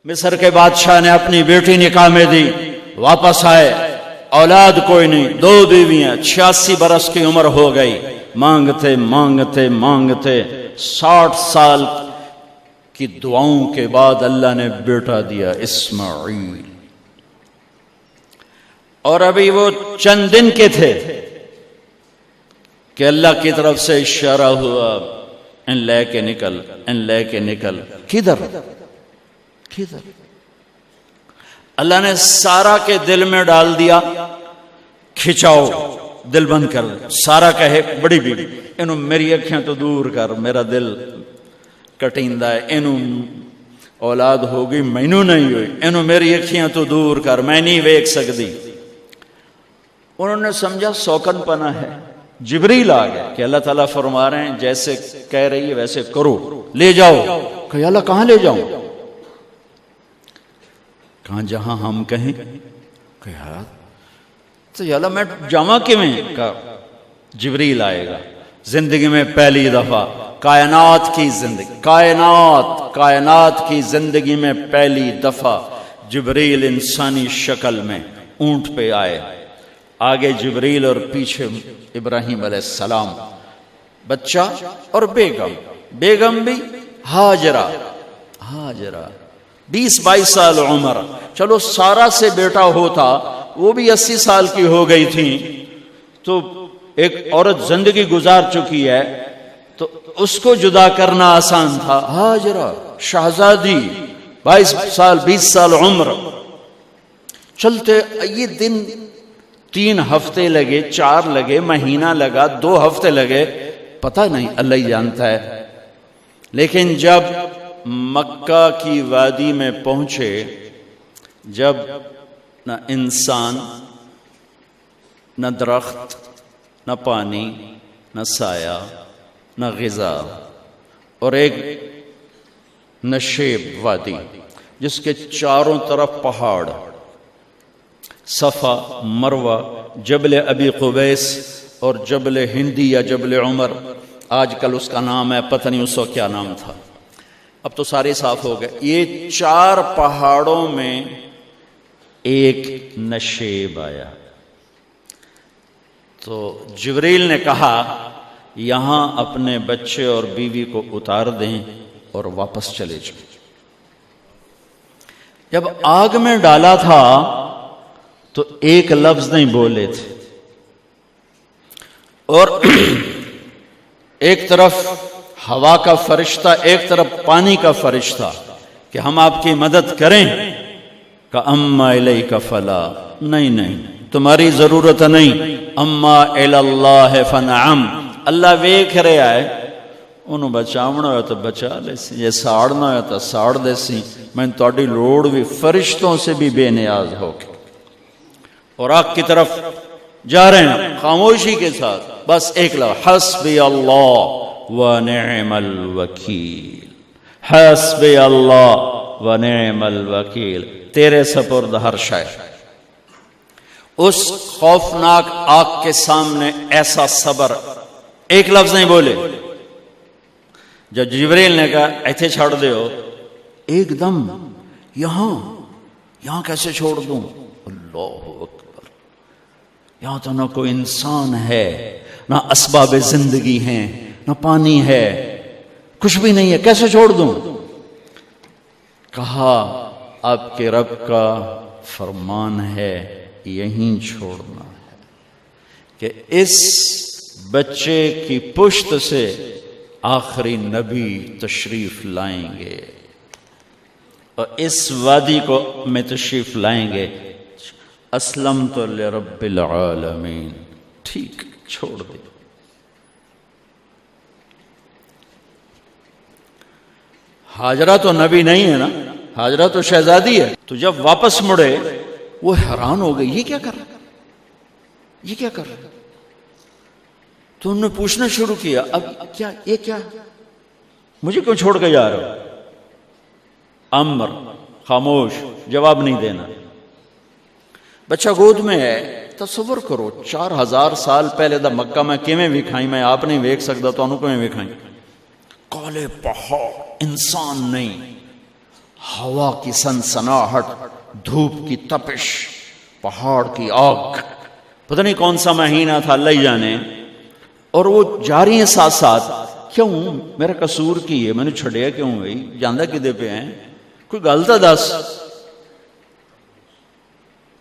مصر کے بادشاہ نے اپنی بیٹی نکاح میں دی، واپس آئے، اولاد کوئی نہیں، 2 بیویاں، 86 برس کی عمر ہو گئی، مانگتے مانگتے مانگتے 60 سال کی دعاؤں کے بعد اللہ نے بیٹا دیا، اسماعیل۔ اور ابھی وہ چند دن کے تھے کہ اللہ کی طرف سے اشارہ ہوا، ان لے کے نکل، ان لے کے نکل۔ کدھر؟ اللہ نے سارا کے دل میں ڈال دیا، کھچاؤ، دل بند کر دیا۔ سارا کہے بڑی بیوی، انہوں میری اکھیاں تو دور کر، میرا دل کٹیندہ ہے، انہوں اولاد ہوگی مینوں نہیں ہوئی، انہوں میری اکھیاں تو دور کر، میں نہیں ویکھ سکتی۔ انہوں نے سمجھا سوکن پنا ہے۔ جبریل آ گیا کہ اللہ تعالیٰ فرما رہے ہیں جیسے کہہ رہی ہے ویسے کرو، لے جاؤ۔ کہ اللہ کہاں لے جاؤں؟ کہاں جہاں ہم کہیں۔ کہ یار تو اللہ میں جامع کیویں؟ کہا جبریل آئے گا زندگی میں پہلی دفعہ، کائنات کی زندگی میں پہلی دفعہ جبریل انسانی شکل میں اونٹ پہ آئے، آگے جبریل اور پیچھے ابراہیم علیہ السلام، بچہ اور بیگم بھی ہاجرہ 20-22 سال عمر۔ چلو سارا سے بیٹا ہوتا، وہ بھی 80 سال کی ہو گئی تھی، تو ایک عورت زندگی گزار چکی ہے تو اس کو جدا کرنا آسان تھا۔ ہاجرہ شہزادی 22 سال 20 سال عمر۔ چلتے یہ دن 3 ہفتے لگے، 4 لگے، مہینہ لگا، 2 ہفتے لگے، پتہ نہیں، اللہ ہی جانتا ہے۔ لیکن جب مکہ کی وادی میں پہنچے، جب نہ انسان، نہ درخت، نہ پانی، نہ سایہ، نہ غذا، اور ایک نشیب وادی جس کے چاروں طرف پہاڑ، صفا، مروہ، جبل ابی قبیس اور جبل ہندی یا جبل عمر، آج کل اس کا نام ہے، پتہ نہیں اس وقت کیا نام تھا، اب تو سارے صاف ہو گئے۔ یہ 4 پہاڑوں میں ایک نشیب آیا، تو جبریل نے کہا یہاں اپنے بچے اور بیوی کو اتار دیں اور واپس چلے جائیں۔ جب آگ میں ڈالا تھا تو ایک لفظ نہیں بولے تھے، اور ایک طرف ہوا کا فرشتہ، ایک طرف پانی کا فرشتہ کہ ہم آپ کی مدد کریں، کہ اما الیک فلا، نہیں تمہاری ضرورت نہیں، اما اللہ فنعم، اللہ ویکھ رہا ہے، انہوں بچاونا ہو تو بچا لے سی، یہ ساڑنا ہو تو ساڑ دے سی، میں تہاڈی لوڑ بھی فرشتوں سے بھی بے نیاز ہو کے۔ اور آگ کی طرف جا رہے ہیں خاموشی کے ساتھ، بس ایک لفظ، حسبی اللہ ونعم الوکیل، حسبی اللہ ونعم الوکیل، تیرے سپرد ہر شے۔ اس خوفناک آگ کے سامنے ایسا صبر، ایک لفظ نہیں بولے۔ جب جبریل نے کہا ایتھے چھوڑ دیو، ایک دم یہاں کیسے چھوڑ دوں؟ اللہ اکبر، یہاں تو نہ کوئی انسان ہے، نہ اسباب زندگی ہیں، نہ پانی ہے، کچھ بھی نہیں ہے، کیسے چھوڑ دوں؟ کہا آپ کے رب کا فرمان ہے یہیں چھوڑنا ہے، کہ اس بچے کی پشت سے آخری نبی تشریف لائیں گے اور اس وادی کو میں تشریف لائیں گے۔ اسلمت لرب العالمین، ٹھیک چھوڑ دے۔ ہاجرہ تو نبی نہیں ہے نا، ہاجرہ تو شہزادی ہے۔ تو جب واپس مڑے وہ حیران ہو گئی، یہ کیا کر رہا؟ تو انہوں نے پوچھنا شروع کیا، اب یہ کیا مجھے کیوں چھوڑ کے جا رہا ہو؟ امر، خاموش، جواب نہیں دینا۔ بچہ گود میں ہے، تصور کرو 4000 سال پہلے دا مکہ میں کیویں وکھائی، میں آپ نہیں ویکھ سکتا تو انہوں کیویں وکھائی؟ کالے پہاڑ، انسان نہیں، ہوا کی سنسناہٹ، دھوپ کی تپش، پہاڑ کی آگ، پتہ نہیں کون سا مہینہ تھا اللہ ہی جانے، اور وہ جاری ہیں ساتھ ساتھ. کیوں میرا قصور کی ہے، میں نے چھڑیا کیوں بھائی، جاندہ کدے پہ ہیں، کوئی غلطہ دس.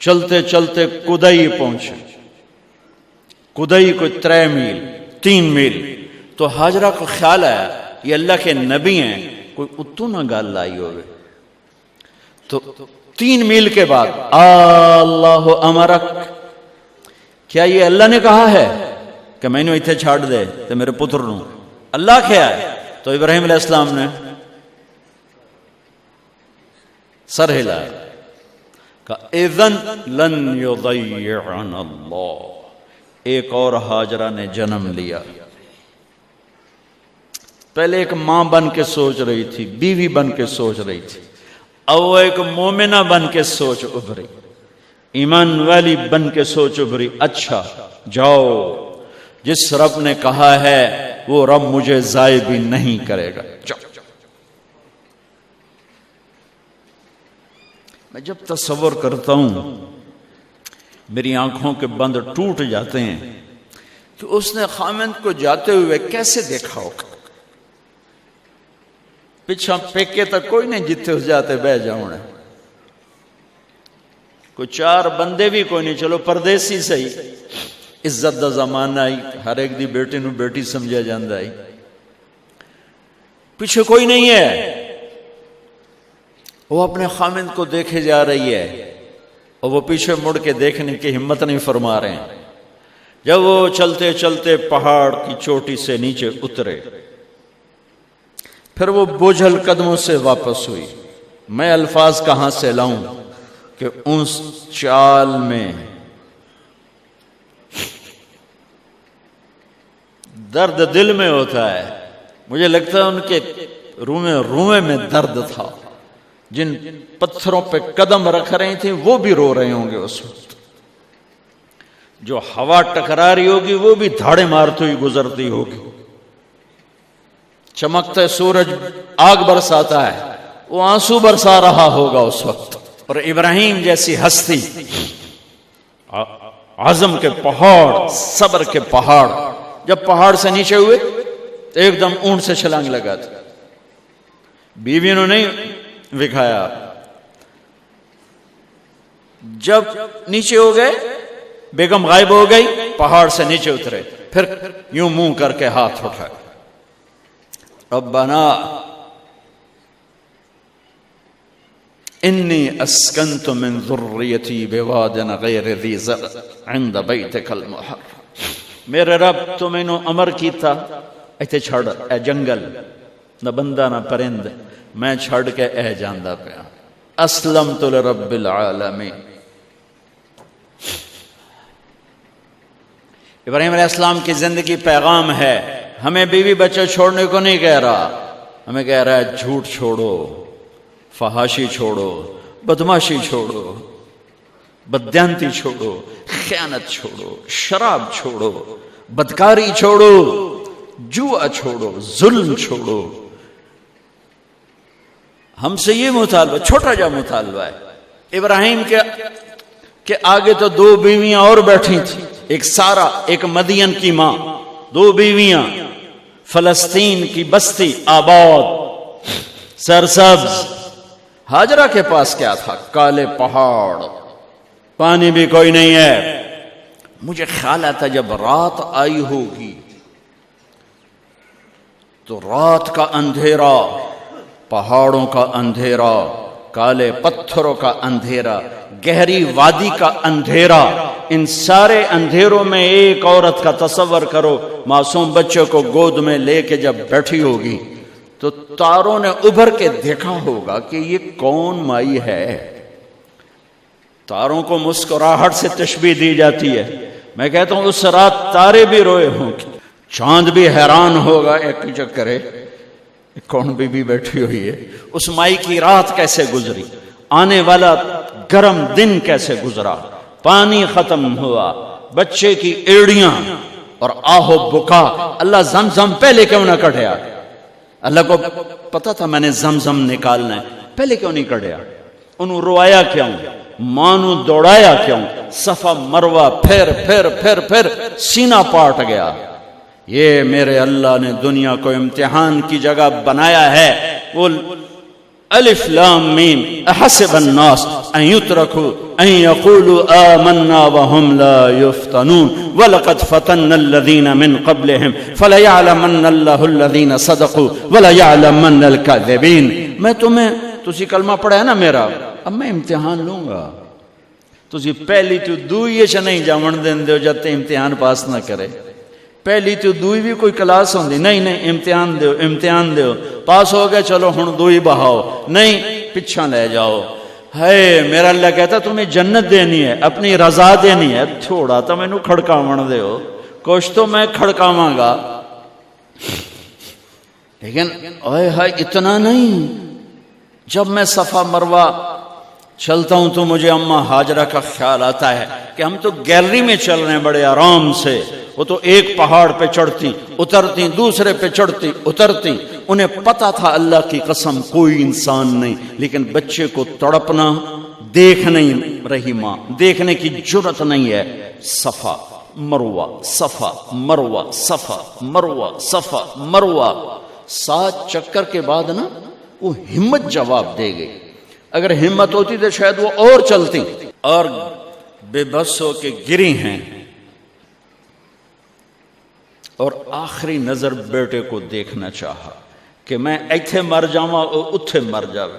چلتے چلتے کدئی پہنچے. کدئی کوئی 3 میل 3 میل. تو ہاجرہ کو خیال آیا یہ اللہ کے نبی ہیں، کوئی اتو نہ گال لائی ہوئے. تو 3 میل کے بعد اللہ امرک، کیا یہ اللہ نے کہا ہے کہ میں نے اتنے چھاڑ دے تو میرے پتر نو؟ اللہ کیا ہے؟ تو ابراہیم علیہ السلام نے سر ہلایا، کہا اذن لن یضیعنا اللہ. ایک اور ہاجرہ نے جنم لیا. پہلے ایک ماں بن کے سوچ رہی تھی، بیوی بن کے سوچ رہی تھی، اب وہ ایک مومنہ بن کے سوچ ابھری، ایمان والی بن کے سوچ ابھری. اچھا جاؤ، جس رب نے کہا ہے وہ رب مجھے ضائع بھی نہیں کرے گا. جاؤ. میں جب تصور کرتا ہوں میری آنکھوں کے بند ٹوٹ جاتے ہیں کہ اس نے خامند کو جاتے ہوئے کیسے دیکھا ہوگا. پچھا پیکے تک کوئی نہیں جتے اس جاتے بہ جاؤں، کوئی 4 بندے بھی کوئی نہیں، چلو پردیسی صحیح، عزت دا زمانہ آئی، ہر ایک دی بیٹے نو بیٹی سمجھا جاندہ آئی، پیچھے کوئی نہیں ہے. وہ اپنے خامند کو دیکھے جا رہی ہے اور وہ پیچھے مڑ کے دیکھنے کی ہمت نہیں فرما رہے ہیں. جب وہ چلتے چلتے پہاڑ کی چوٹی سے نیچے اترے، پھر وہ بوجھل قدموں سے واپس ہوئی. میں الفاظ کہاں سے لاؤں کہ اس چال میں درد دل میں ہوتا ہے. مجھے لگتا ہے ان کے رومے میں درد تھا. جن پتھروں پہ قدم رکھ رہی تھیں وہ بھی رو رہے ہوں گے اس وقت. جو ہوا ٹکرا رہی ہوگی وہ بھی دھاڑے مارتی ہوئی گزرتی ہوگی. چمکتا سورج آگ برساتا ہے، وہ آنسو برسا رہا ہوگا اس وقت. اور ابراہیم جیسی ہستی، عزم کے پہاڑ، صبر کے پہاڑ، جب پہاڑ سے نیچے ہوئے تو ایک دم اونٹ سے چھلانگ لگا تھا. بیوی نے نہیں دکھایا. جب نیچے ہو گئے، بیگم غائب ہو گئی، پہاڑ سے نیچے اترے، پھر یوں منہ کر کے ہاتھ اٹھائے، ربنا انی اسکنت من ذریتی بواد غیر ذی زرع عند بیتک المحرم. میرے رب تو میں نے امر کیتا ایتھے چھڑ، اے جنگل، نہ بندہ نہ پرند، میں چھڑ کے اے جاندہ پیا. اسلمت لرب العالمین. ابراہیم علیہ السلام کی زندگی پیغام ہے. ہمیں بیوی بچہ چھوڑنے کو نہیں کہہ رہا، ہمیں کہہ رہا ہے جھوٹ چھوڑو، فحاشی چھوڑو، بدماشی چھوڑو، بددیانتی چھوڑو، خیانت چھوڑو، شراب چھوڑو، بدکاری چھوڑو، جوا چھوڑو، ظلم چھوڑو. ہم سے یہ مطالبہ، چھوٹا جا مطالبہ ہے. ابراہیم کے آگے تو 2 بیویاں اور بیٹھی تھیں، ایک سارا، ایک مدین کی ماں، 2 بیویاں. فلسطین کی بستی آباد، سرسبز. ہاجرہ کے پاس کیا تھا؟ کالے پہاڑ، پانی بھی کوئی نہیں ہے. مجھے خیال آتا جب رات آئی ہوگی تو رات کا اندھیرا، پہاڑوں کا اندھیرا، کالے پتھروں کا اندھیرا، گہری وادی کا اندھیرا، ان سارے اندھیروں میں ایک عورت کا تصور کرو، معصوم بچے کو گود میں لے کے جب بیٹھی ہوگی تو تاروں نے ابھر کے دیکھا ہوگا کہ یہ کون مائی ہے. تاروں کو مسکراہٹ سے تشبیہ دی جاتی ہے. میں کہتا ہوں اس رات تارے بھی روئے ہوں گے، چاند بھی حیران ہوگا، ایک چکرے کون بی بی بیٹھی ہوئی ہے. اس مائی کی رات کیسے گزری، آنے والا گرم دن کیسے گزرا، پانی ختم ہوا، بچے کی ایڑیاں اور آہو بکا. اللہ زمزم پہلے کیوں نہ کٹیا؟ اللہ کو پتا تھا میں نے زمزم نکالنا ہے، پہلے کیوں نہیں کڑیا؟ انہوں روایا کیوں؟ مانو دوڑایا کیوں؟ صفا مروہ پھر پھر پھر پھر سینہ پاٹ گیا۔ یہ میرے اللہ نے دنیا کو امتحان کی جگہ بنایا ہے۔ وہ الف لام میم احسب الناس ان يتركوا ان يقولوا آمنا وهم لا يفتنون ولقد فتنا الذين من قبلهم فليعلمن الله الذين صدقوا وليعلمن الكاذبين۔ میں تسی کلمہ پڑھا ہے نا میرا، اب میں امتحان لوں گا۔ تسی پہلی تو دوئی چ نہیں جاون دین دیو جب تے امتحان پاس نہ کرے۔ پہلی تو دوئی بھی کوئی کلاس ہوندی نہیں، امتحان دیو امتحان دیو، پاس ہو گئے چلو ہن دوئی بہاؤ، نہیں پچھا لے جاؤ۔ ہے میرا اللہ کہتا تمہیں جنت دینی ہے، اپنی رضا دینی ہے، تھوڑا تو مینوں کھڑکاون دیو، کچھ تو میں کھڑکاواں گا، لیکن اوئے ہائے اتنا نہیں۔ جب میں صفا مروہ چلتا ہوں تو مجھے اماں ہاجرہ کا خیال آتا ہے کہ ہم تو گیلری میں چل رہے ہیں بڑے آرام سے، وہ تو ایک پہاڑ پہ چڑھتی اترتی، دوسرے پہ چڑھتی اترتی، انہیں پتا تھا اللہ کی قسم کوئی انسان نہیں، لیکن بچے کو تڑپنا دیکھ نہیں رہی ماں، دیکھنے کی جرت نہیں ہے۔ صفا مروہ صفا مروہ صفا مروہ صفا مروہ، 7 چکر کے بعد نا وہ ہمت جواب دے گئی۔ اگر ہمت ہوتی تو شاید وہ اور چلتی، اور بے بس ہو کے گری ہیں، اور آخری نظر بیٹے کو دیکھنا چاہا کہ میں ایتھے مر جاواں او اتھے مر جاوے۔